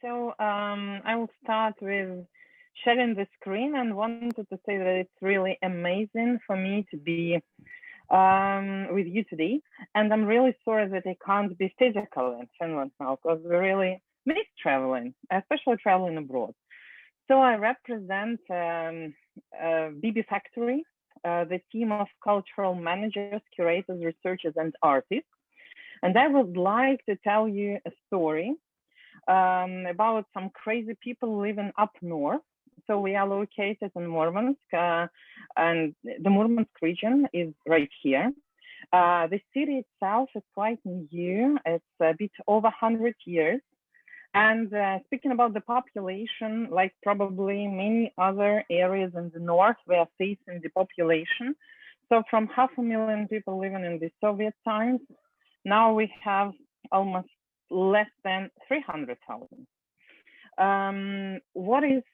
I will start with sharing the screen and wanted to say that it's really amazing for me to be with you today. And I'm really sorry that I can't be physical in Finland now because we really miss traveling, especially traveling abroad. So I represent BB Factory, the team of cultural managers, curators, researchers, and artists. And I would like to tell you a story about some crazy people living up north. So we are located in Murmansk, and the Murmansk region is right here. The city itself is quite new. It's a bit over 100 years. And speaking about the population, like probably many other areas in the north, we are facing the population. So from 500,000 people living in the Soviet times, now we have almost less than 300,000.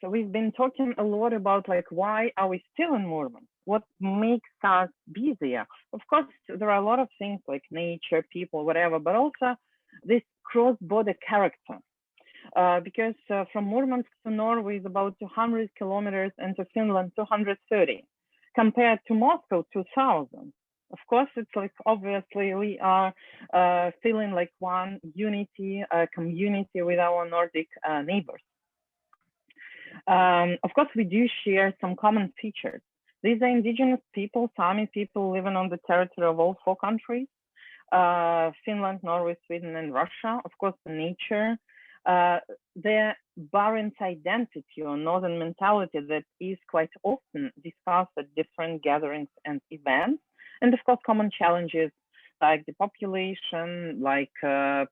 We've been talking a lot about like, why are we still in Murmansk? What makes us busier? Of course, there are a lot of things like nature, people, whatever, but also this cross-border character. Because from Murmansk to Norway is about 200 kilometers and to Finland 230, compared to Moscow 2000. Of course, it's like obviously we are feeling like one unity, community with our Nordic neighbors. Of course, we do share some common features. These are indigenous people, Sami people living on the territory of all four countries, Finland, Norway, Sweden, and Russia. Of course, the nature, the Barents identity or northern mentality that is quite often discussed at different gatherings and events. And of course, common challenges like the population, like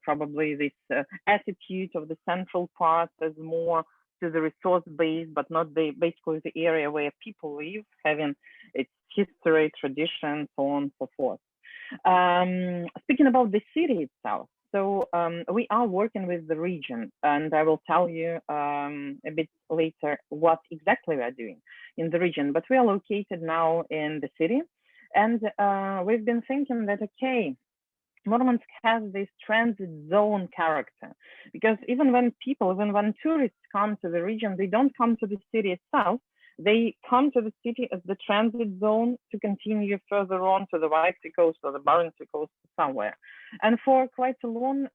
probably this attitude of the central part as more to the resource base, but not basically the area where people live, having its history, tradition, so on and so forth. Speaking about the city itself, so we are working with the region, and I will tell you a bit later what exactly we are doing in the region. But we are located now in the city, and we've been thinking that, okay, Murmansk has this transit zone character, because even when tourists come to the region, they don't come to the city itself. They come to the city as the transit zone to continue further on to the White Sea coast or the Barents Sea coast somewhere. And for quite a long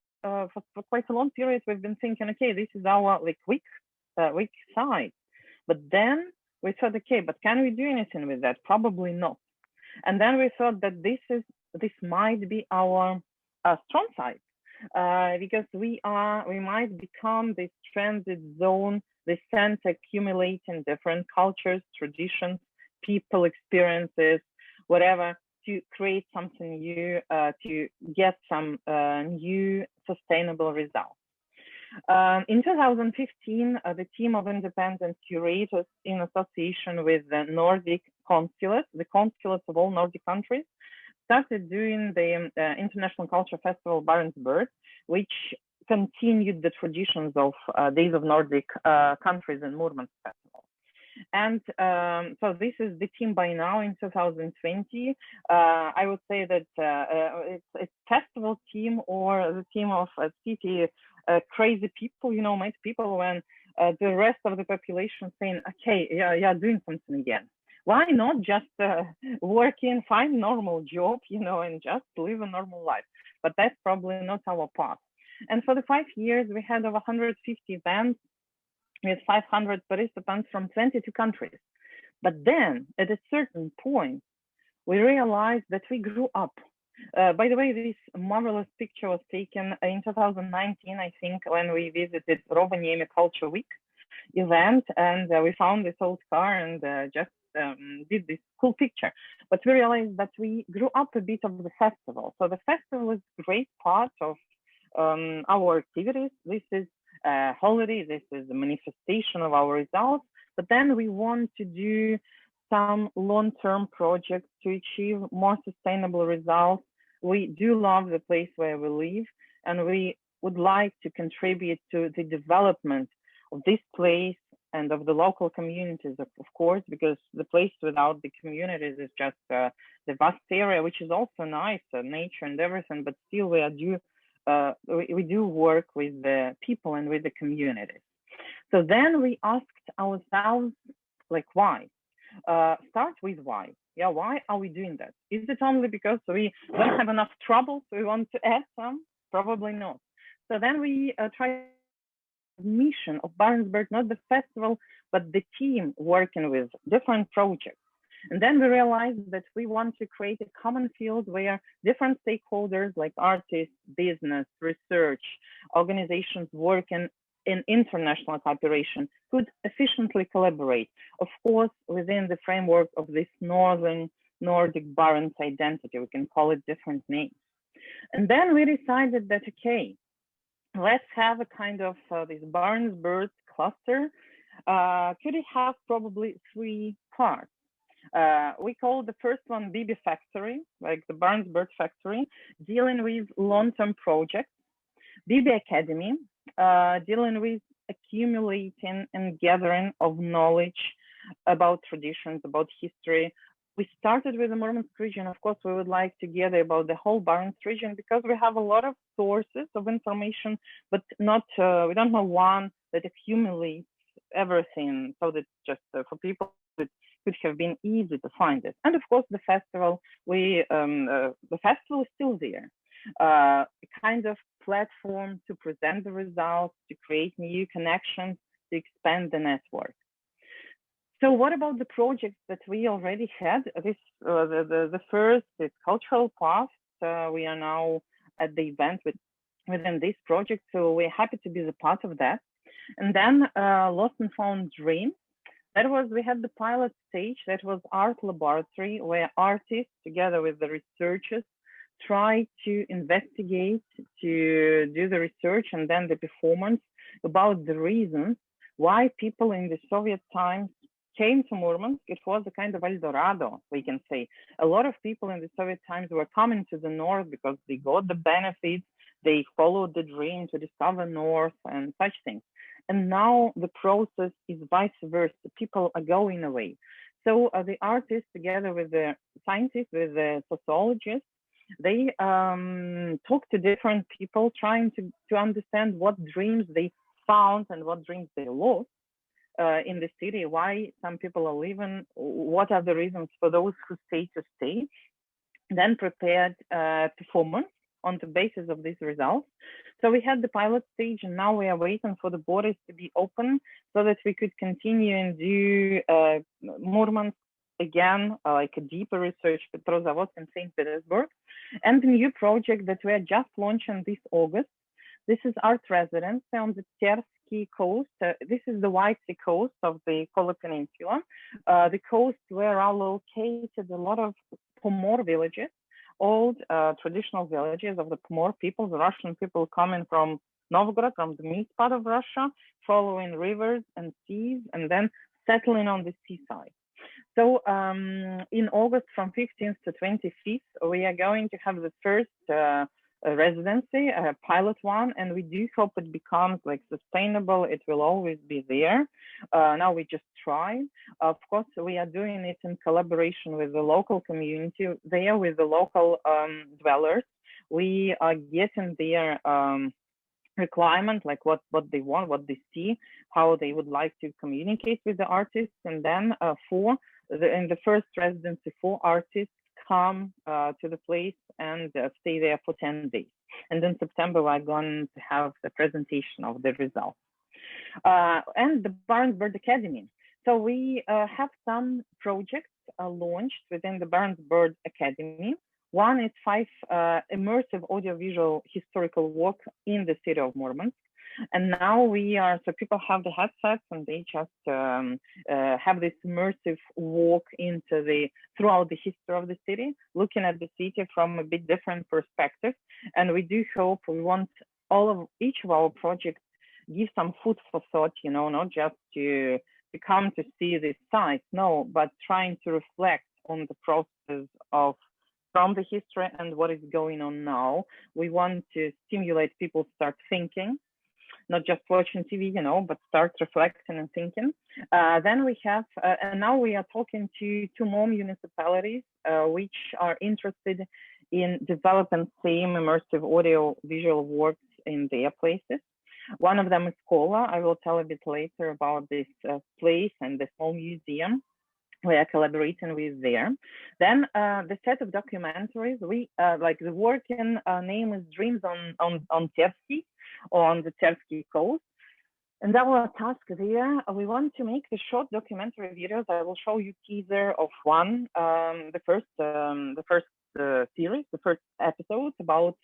period, we've been thinking, okay, this is our like weak side. But then we thought, okay, but can we do anything with that? Probably not. And then we thought that this might be our strong side, because we might become this transit zone, this sense accumulating different cultures, traditions, people, experiences, whatever, to create something new, to get some new sustainable results. In 2015, the team of independent curators in association with the Nordic consulates, the consulates of all Nordic countries, started doing the International Culture Festival Barents Bird, which continued the traditions of Days of Nordic Countries in Murmansk Festival. And so this is the team by now in 2020. I would say that it's festival team or the team of city crazy people, mad people, when the rest of the population saying, okay, yeah, doing something again. Why not just working, find normal job, and just live a normal life? But that's probably not our path. And for the 5 years, we had over 150 events with 500 participants from 22 countries. But then at a certain point, we realized that we grew up. By the way, this marvelous picture was taken in 2019, I think, when we visited Rovaniemi Culture Week event, and we found this old car and just did this cool picture. But we realized that we grew up a bit of the festival. So the festival is a great part of our activities. This is a holiday, this is a manifestation of our results, but then we want to do some long-term projects to achieve more sustainable results. We do love the place where we live, and we would like to contribute to the development of this place and of the local communities, of course, because the place without the communities is just the vast area, which is also nice, nature and everything, but still we are due we do work with the people and with the communities. So then we asked ourselves, like, why? Start with why. Yeah, why are we doing that? Is it only because we don't have enough trouble, so we want to add some? Probably not. So then we tried mission of Barents Bird, not the festival, but the team working with different projects. And then we realized that we want to create a common field where different stakeholders like artists, business, research, organizations working in international cooperation could efficiently collaborate, of course, within the framework of this Northern Nordic Barents identity. We can call it different names. And then we decided that, okay, let's have a kind of this Barents Bird cluster. Could it have probably three parts? We call the first one BB Factory, like the Barents Bird Factory, dealing with long-term projects. BB Academy, dealing with accumulating and gathering of knowledge about traditions, about history. We started with the Murmansk region. Of course, we would like to gather about the whole Barents region because we have a lot of sources of information, but not we don't know one that accumulates everything, so that just for people it could have been easy to find it. And of course, the festival, the festival is still there. A kind of platform to present the results, to create new connections, to expand the network. So what about the projects that we already had? This the first is cultural path. We are now at the event within this project, so we're happy to be the part of that. And then Lost and Found Dream. That was, we had the pilot stage, that was art laboratory, where artists together with the researchers try to investigate, to do the research and then the performance about the reasons why people in the Soviet times came to Murmansk. It was a kind of El Dorado, we can say. A lot of people in the Soviet times were coming to the north because they got the benefits, they followed the dream to discover north and such things. And now the process is vice versa. People are going away. So the artists, together with the scientists, with the sociologists, they talk to different people, trying to understand what dreams they found and what dreams they lost in the city, why some people are leaving, what are the reasons for those who stay to stay, then prepared performance on the basis of these results. So we had the pilot stage, and now we are waiting for the borders to be open so that we could continue and do Murmansk again, like a deeper research, Petrozavodsk and St. Petersburg. And the new project that we are just launching this August. This is art residency on the Tersky coast. This is the White Sea coast of the Kola Peninsula. The coast where are located a lot of Pomor villages, old traditional villages of the Pomor people, the Russian people coming from Novgorod, from the mid part of Russia, following rivers and seas, and then settling on the seaside. So in August from 15th to 25th, we are going to have the first residency, a pilot one, and we do hope it becomes like sustainable. It will always be there. Now we just try. Of course, we are doing it in collaboration with the local community there, with the local dwellers. We are getting their requirement, like what they want, what they see, how they would like to communicate with the artists. And then in the first residency, 4 artists come to the place and stay there for 10 days. And in September, we're going to have the presentation of the results. And the Barents Bird Academy. So we have some projects launched within the Barents Bird Academy. One is 5 immersive audiovisual historical walk in the city of Murmansk. And now so people have the headsets and they just have this immersive walk throughout the history of the city, looking at the city from a bit different perspective. And we do hope, we want each of our projects give some food for thought, not just to come to see this site, no, but trying to reflect on the process from the history and what is going on now. We want to stimulate people to start thinking, not just watching TV, but start reflecting and thinking. Then we have, and now we are talking to 2 more municipalities which are interested in developing same immersive audio visual works in their places. One of them is Kola. I will tell a bit later about this place and the small museum we are collaborating with there. Then the set of documentaries, we like the working name is Dreams on Terski, on the Terski coast. And our task there, we want to make the short documentary videos. I will show you teaser of one, the first series, the first episode about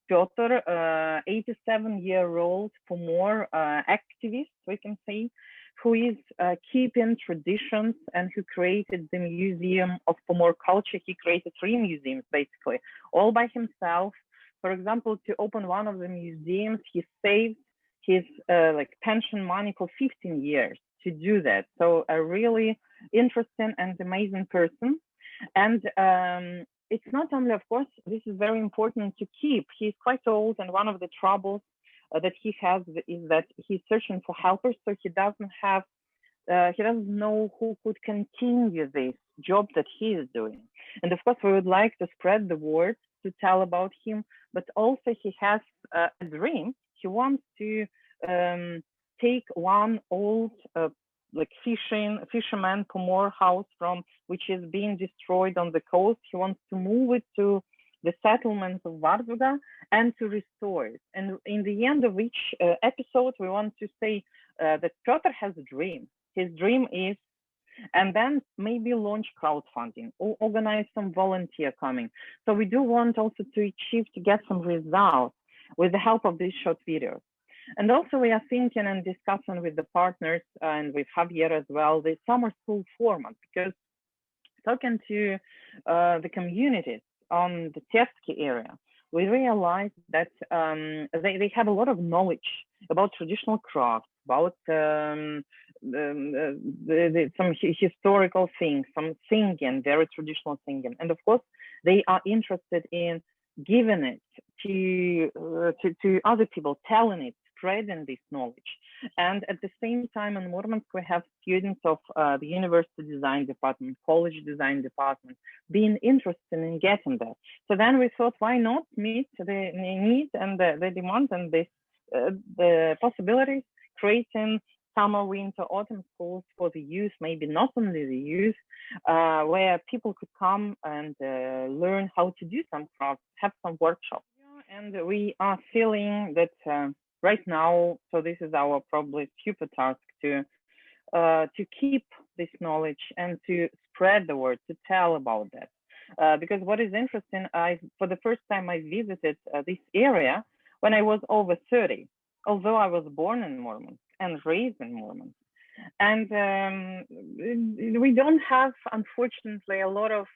Piotr, 87-year-old Pomor activist, we can say, who is keeping traditions and who created the Museum of Pomor Culture. He created 3 museums, basically, all by himself. For example, to open one of the museums, he saved his like pension money for 15 years to do that. So a really interesting and amazing person. And it's not only, of course, this is very important to keep. He's quite old, and one of the troubles that he has is that he's searching for helpers, so he doesn't know who could continue this job that he is doing. And of course, we would like to spread the word to tell about him, but also he has a dream. He wants to take one old like fisherman Pomor house from which is being destroyed on the coast. He wants to move it to the settlement of Varzuga and to restore it. And in the end of each episode, we want to say that Piotr has a dream. His dream is, and then maybe launch crowdfunding or organize some volunteer coming. So we do want also to achieve to get some results with the help of these short videos. And also we are thinking and discussing with the partners and with Javier as well, the summer school format, because talking to the communities on the Terski area, we realized that they have a lot of knowledge about traditional crafts, about some historical things, some singing, very traditional singing. And of course, they are interested in giving it to other people, telling it, spreading this knowledge. And at the same time, in Murmansk, we have students of the university design department, college design department, being interested in getting that. So then we thought, why not meet the need and the demand and this, the possibilities, creating summer, winter, autumn schools for the youth, maybe not only the youth, where people could come and learn how to do some crafts, have some workshops. And we are feeling that right now, so this is our probably super task to keep this knowledge and to spread the word, to tell about that. Because what is interesting, for the first time I visited this area when I was over 30, although I was born in Murmansk and raised in Murmansk. And we don't have, unfortunately, a lot of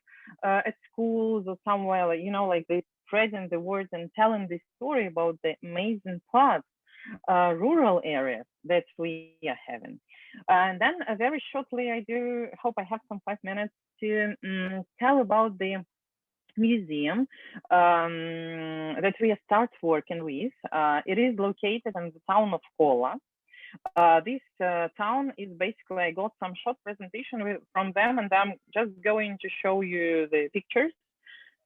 at schools or somewhere, you know, like they spreading the word and telling this story about the amazing parts, rural areas that we are having. And then very shortly, I do hope I have some 5 minutes to tell about the museum that we start working with. It is located in the town of Kola. This town is basically, I got some short presentation from them, and I'm just going to show you the pictures.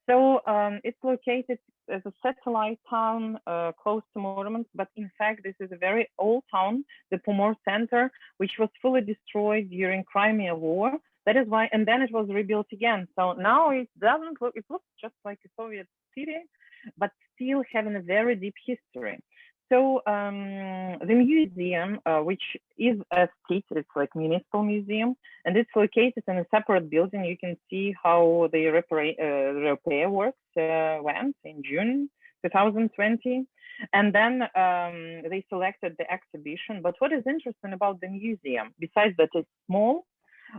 So it's located as a satellite town close to Murmansk, but in fact, this is a very old town, the Pomor Center, which was fully destroyed during Crimea War. That is why, and then it was rebuilt again. So now it doesn't look, it looks just like a Soviet city, but still having a very deep history. So the museum, which is a state, it's like municipal museum, and it's located in a separate building. You can see how the repair works went in June 2020. And then they selected the exhibition. But what is interesting about the museum, besides that it's small,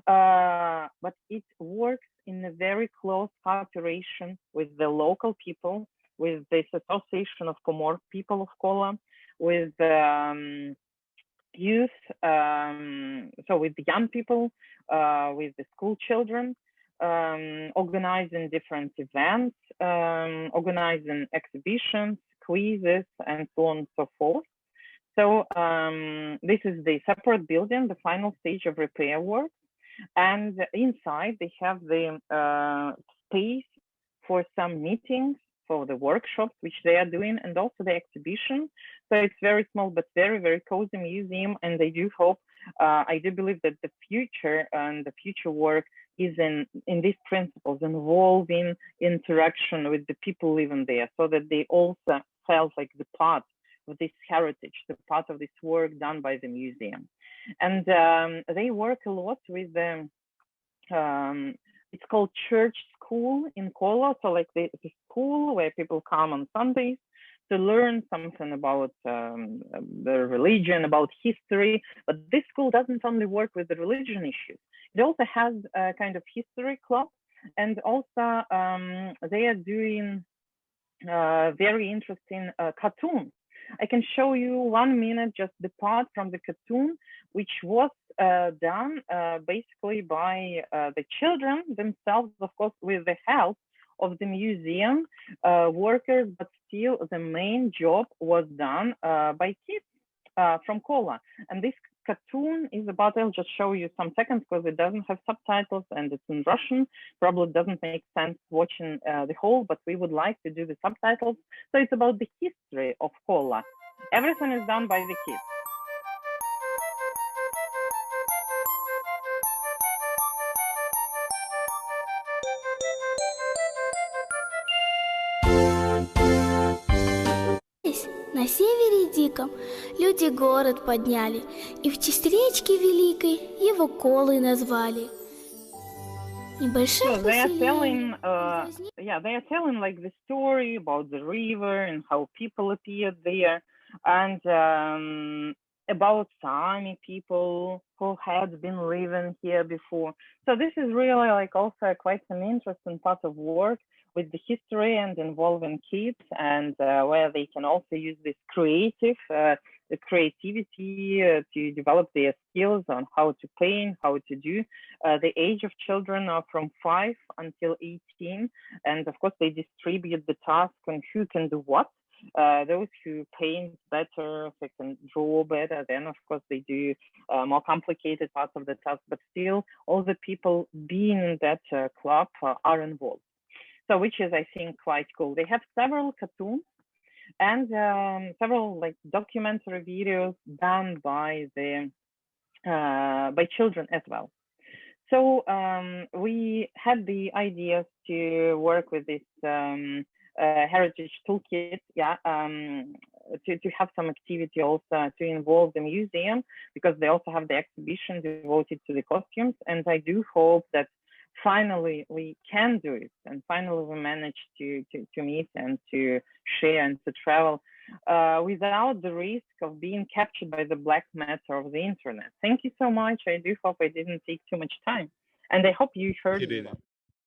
but it works in a very close cooperation with the local people, with this association of Pomor people of Kola, with youth, so with the young people, with the school children, organizing different events, organizing exhibitions, quizzes, and so on and so forth. So this is the separate building, the final stage of repair work. And inside they have the space for some meetings, for the workshops which they are doing, and also the exhibition. So it's very small but very, very cozy museum, and I do hope, I do believe that the future and the future work is in these principles, involving interaction with the people living there, so that they also felt like the part of this heritage, the part of this work done by the museum. And they work a lot with the, it's called church school in Kola. So like the school where people come on Sundays to learn something about the religion, about history. But this school doesn't only work with the religion issues. It also has a kind of history club, and also they are doing very interesting cartoons. I can show you 1 minute just the part from the cartoon, which was done basically by the children themselves, of course, with the help of the museum workers, but still the main job was done by kids from Kola. And this cartoon is about, I'll just show you some seconds because it doesn't have subtitles and it's in Russian. Probably doesn't make sense watching the whole, but we would like to do the subtitles. So it's about the history of Kola. Everything is done by the kids. На севере диком люди город подняли, и в честь речки великой его Колой назвали. So they are telling, they are telling like the story about the river and how people appeared there, and about Sami people who had been living here before. So this is really like also quite an interesting part of work with the history and involving kids, and where they can also use this creativity to develop their skills on how to paint, how to do. The age of children are from 5 until 18, and of course they distribute the task on who can do what. Those who paint better, who can draw better, then of course they do more complicated parts of the task, but still all the people being in that club are involved. So which is, I think, quite cool. They have several cartoons and several like documentary videos done by the by children as well. So we had the ideas to work with this heritage toolkit, to have some activity also to involve the museum, because they also have the exhibition devoted to the costumes. And I do hope that finally we can do it, and finally we manage to meet and to share and to travel without the risk of being captured by the black matter of the internet. Thank you so much. I do hope I didn't take too much time, and I hope you heard Irina,